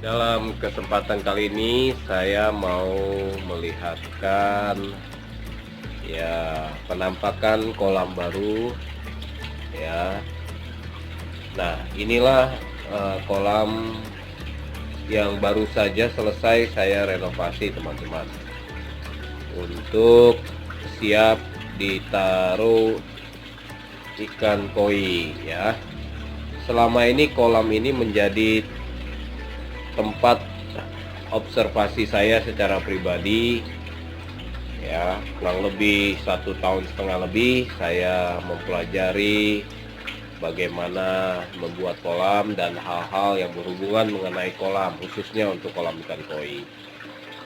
Dalam kesempatan kali ini saya mau melihatkan penampakan kolam baru ya. Nah, inilah kolam yang baru saja selesai saya renovasi, teman-teman, untuk siap ditaruh ikan koi ya. Selama ini kolam ini menjadi tempat observasi saya secara pribadi ya. Kurang lebih 1,5 tahun lebih saya mempelajari bagaimana membuat kolam dan hal-hal yang berhubungan mengenai kolam, khususnya untuk kolam ikan koi.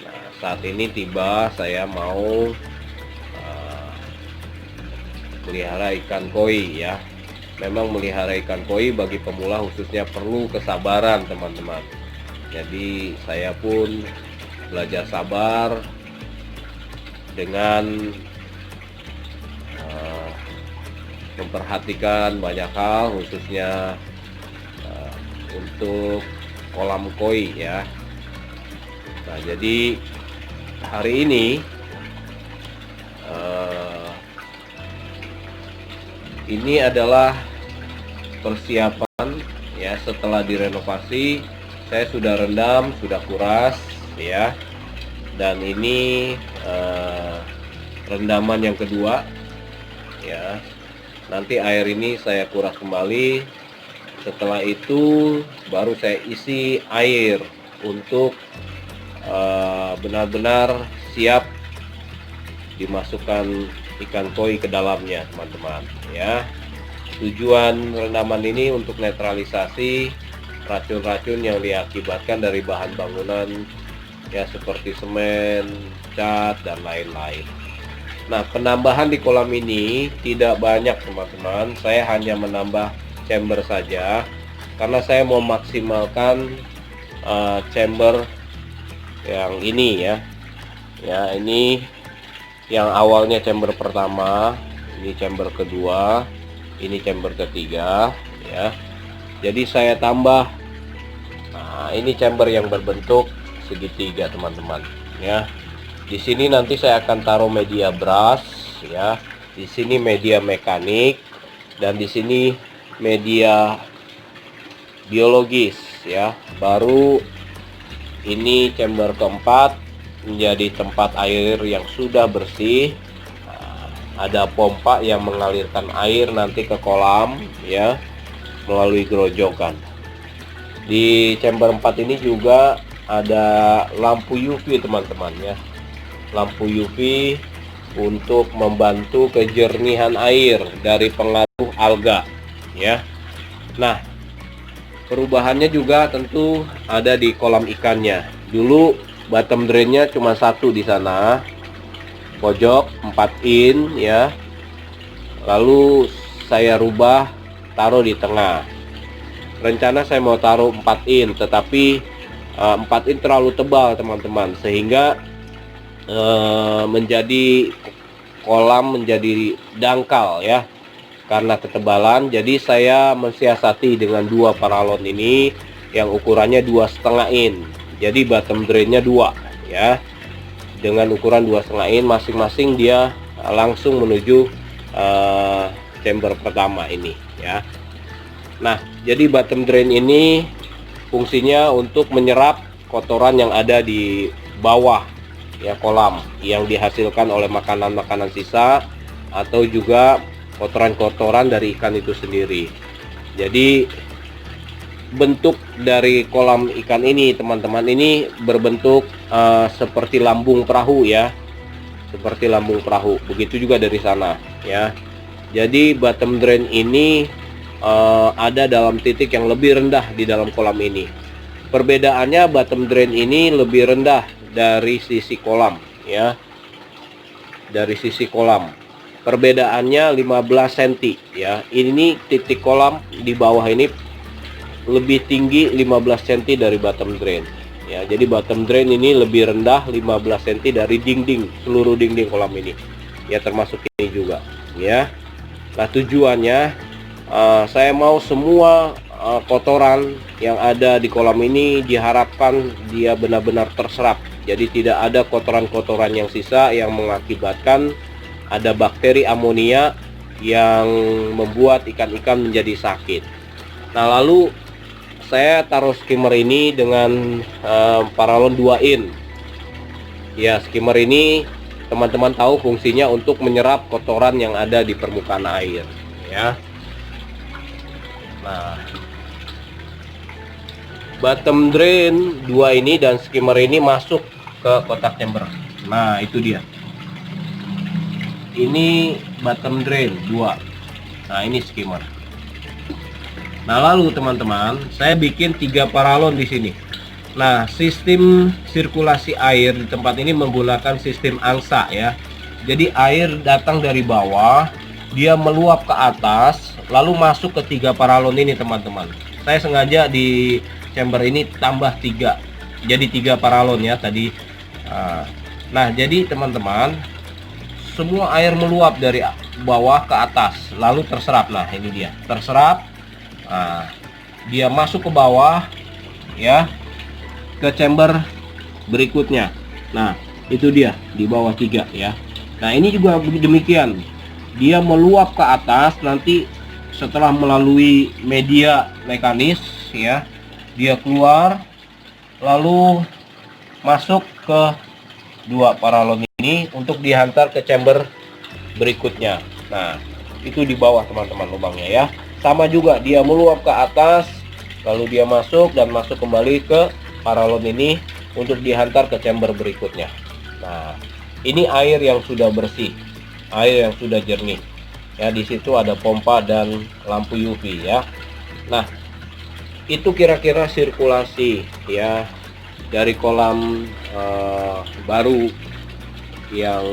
Nah, saat ini tiba saya mau melihara ikan koi ya. Memang melihara ikan koi bagi pemula khususnya perlu kesabaran, teman-teman. Jadi saya pun belajar sabar dengan memperhatikan banyak hal, khususnya untuk kolam koi ya. Nah, jadi hari ini adalah persiapan ya. Setelah direnovasi, saya sudah rendam, sudah kuras ya. Dan ini rendaman yang kedua ya. Nanti air ini saya kuras kembali. Setelah itu baru saya isi air untuk benar-benar siap dimasukkan ikan koi ke dalamnya, teman-teman ya. Tujuan rendaman ini untuk netralisasi racun-racun yang diakibatkan dari bahan bangunan ya, seperti semen, cat, dan lain-lain. Nah, penambahan di kolam ini tidak banyak, teman-teman. Saya hanya menambah chamber saja karena saya mau maksimalkan chamber yang ini ya. Ya, ini yang awalnya chamber pertama, ini chamber kedua, ini chamber ketiga ya. Jadi saya tambah. Nah, ini chamber yang berbentuk segitiga, teman-teman ya. Di sini nanti saya akan taruh media brush ya. Di sini media mekanik dan di sini media biologis ya. Baru ini chamber keempat menjadi tempat air yang sudah bersih. Ada pompa yang mengalirkan air nanti ke kolam ya, melalui gerojokan. Di chamber 4 ini juga ada lampu UV, teman-teman ya. Lampu UV untuk membantu kejernihan air dari pengaruh alga ya. Nah, perubahannya juga tentu ada di kolam ikannya. Dulu bottom drainnya cuma satu di sana, pojok 4 in ya. Lalu saya rubah taruh di tengah. Rencana saya mau taruh 4 in, tetapi 4 in terlalu tebal, teman-teman, sehingga menjadi kolam menjadi dangkal ya karena ketebalan. Jadi saya mensiasati dengan dua paralon ini yang ukurannya 2,5 in. Jadi bottom drainnya 2 ya, dengan ukuran 2,5 in masing-masing. Dia langsung menuju chamber pertama ini ya. Nah, jadi bottom drain ini fungsinya untuk menyerap kotoran yang ada di bawah ya kolam, yang dihasilkan oleh makanan-makanan sisa atau juga kotoran-kotoran dari ikan itu sendiri. Jadi bentuk dari kolam ikan ini, teman-teman, ini berbentuk seperti lambung perahu ya. Seperti lambung perahu. Begitu juga dari sana ya. Jadi bottom drain ini ada dalam titik yang lebih rendah di dalam kolam ini. Perbedaannya, bottom drain ini lebih rendah dari sisi kolam ya. Dari sisi kolam perbedaannya 15 cm ya. Ini titik kolam di bawah ini lebih tinggi 15 cm dari bottom drain ya. Jadi bottom drain ini lebih rendah 15 cm dari dinding, seluruh dinding kolam ini ya, termasuk ini juga ya. Nah, tujuannya saya mau semua kotoran yang ada di kolam ini diharapkan dia benar-benar terserap. Jadi tidak ada kotoran-kotoran yang sisa yang mengakibatkan ada bakteri amonia yang membuat ikan-ikan menjadi sakit. Nah, lalu saya taruh skimmer ini dengan paralon 2 in. Ya, skimmer ini teman-teman tahu fungsinya untuk menyerap kotoran yang ada di permukaan air, ya. Nah, bottom drain 2 ini dan skimmer ini masuk ke kotak chamber. Nah, itu dia. Ini bottom drain 2. Nah, ini skimmer. Nah, lalu teman-teman, saya bikin 3 paralon di sini. Nah, sistem sirkulasi air di tempat ini menggunakan sistem angsa, ya. Jadi air datang dari bawah, dia meluap ke atas, lalu masuk ke 3 paralon ini, teman-teman. Saya sengaja di chamber ini tambah 3, jadi 3 paralon ya tadi. Nah, jadi teman-teman, semua air meluap dari bawah ke atas lalu terserap. Nah, ini dia terserap. Nah, dia masuk ke bawah, ya, ke chamber berikutnya. Nah, itu dia di bawah 3, ya. Nah, ini juga demikian, dia meluap ke atas, nanti setelah melalui media mekanis, ya, dia keluar lalu masuk ke 2 paralon ini untuk dihantar ke chamber berikutnya. Nah, itu di bawah teman-teman lubangnya, ya. Sama juga dia meluap ke atas lalu dia masuk dan masuk kembali ke paralon ini untuk dihantar ke chamber berikutnya. Nah, ini air yang sudah bersih, air yang sudah jernih, ya. Di situ ada pompa dan lampu UV, ya. Nah, itu kira-kira sirkulasi, ya, dari kolam baru yang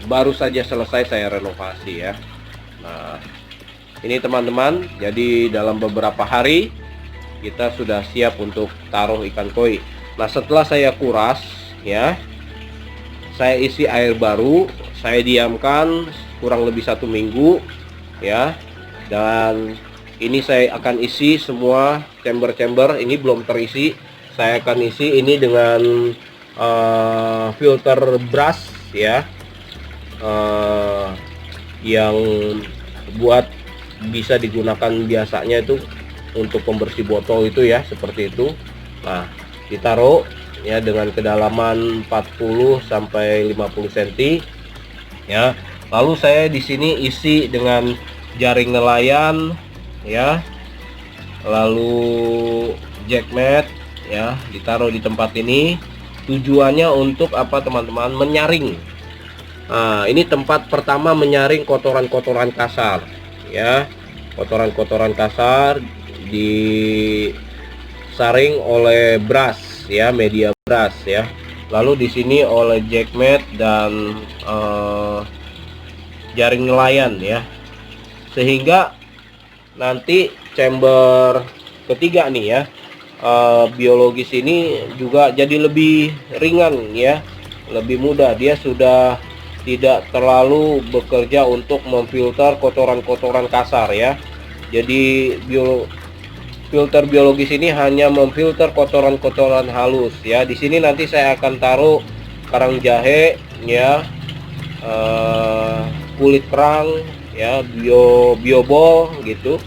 baru saja selesai saya renovasi, ya. Nah, ini teman-teman, jadi dalam beberapa hari kita sudah siap untuk taruh ikan koi. Nah, setelah saya kuras, ya, saya isi air baru, saya diamkan kurang lebih 1 minggu, ya. Dan ini saya akan isi semua chamber-chamber, ini belum terisi. Saya akan isi ini dengan filter brush, ya, yang buat bisa digunakan biasanya itu untuk pembersih botol itu, ya, seperti itu. Nah, ditaruh, ya, dengan kedalaman 40 sampai 50 cm, ya. Lalu saya di sini isi dengan jaring nelayan, ya, lalu jackmat, ya, ditaruh di tempat ini. Tujuannya untuk apa teman-teman? Menyaring. Nah, ini tempat pertama menyaring kotoran-kotoran kasar, ya. Kotoran-kotoran kasar disaring oleh brush, ya, media brush, ya. Lalu di sini oleh jackmat dan jaring nelayan, ya. Sehingga nanti chamber ketiga nih, ya, biologis ini juga jadi lebih ringan, ya, lebih mudah. Dia sudah tidak terlalu bekerja untuk memfilter kotoran-kotoran kasar, ya. Jadi filter biologis ini hanya memfilter kotoran-kotoran halus, ya. Di sini nanti saya akan taruh karang jahe, ya, kulit kerang, ya, biobol gitu.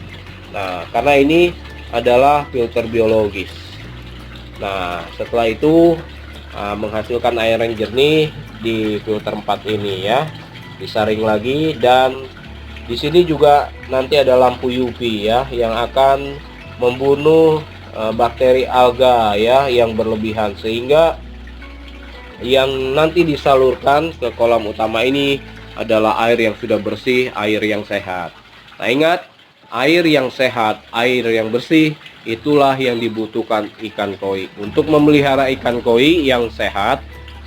Nah, karena ini adalah filter biologis. Nah, setelah itu menghasilkan air yang jernih di filter 4 ini, ya, disaring lagi. Dan di sini juga nanti ada lampu UV, ya, yang akan membunuh bakteri alga, ya, yang berlebihan, sehingga yang nanti disalurkan ke kolam utama ini adalah air yang sudah bersih, air yang sehat. Nah, ingat, air yang sehat, air yang bersih, itulah yang dibutuhkan ikan koi. Untuk memelihara ikan koi yang sehat,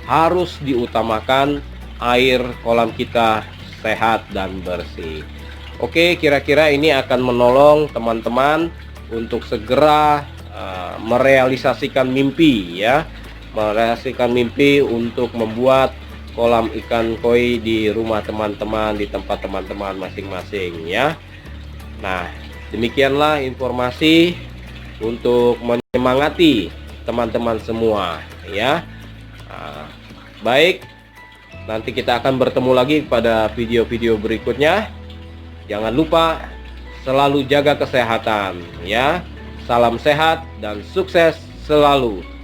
harus diutamakan air kolam kita sehat dan bersih. Oke, kira-kira ini akan menolong teman-teman untuk segera merealisasikan mimpi, ya. Merealisasikan mimpi untuk membuat kolam ikan koi di rumah teman-teman, di tempat teman-teman masing-masing, ya. Nah, Demikianlah informasi untuk menyemangati teman-teman semua ya. Nah, baik, nanti kita akan bertemu lagi pada video-video berikutnya. Jangan lupa selalu jaga kesehatan ya. Salam sehat dan sukses selalu.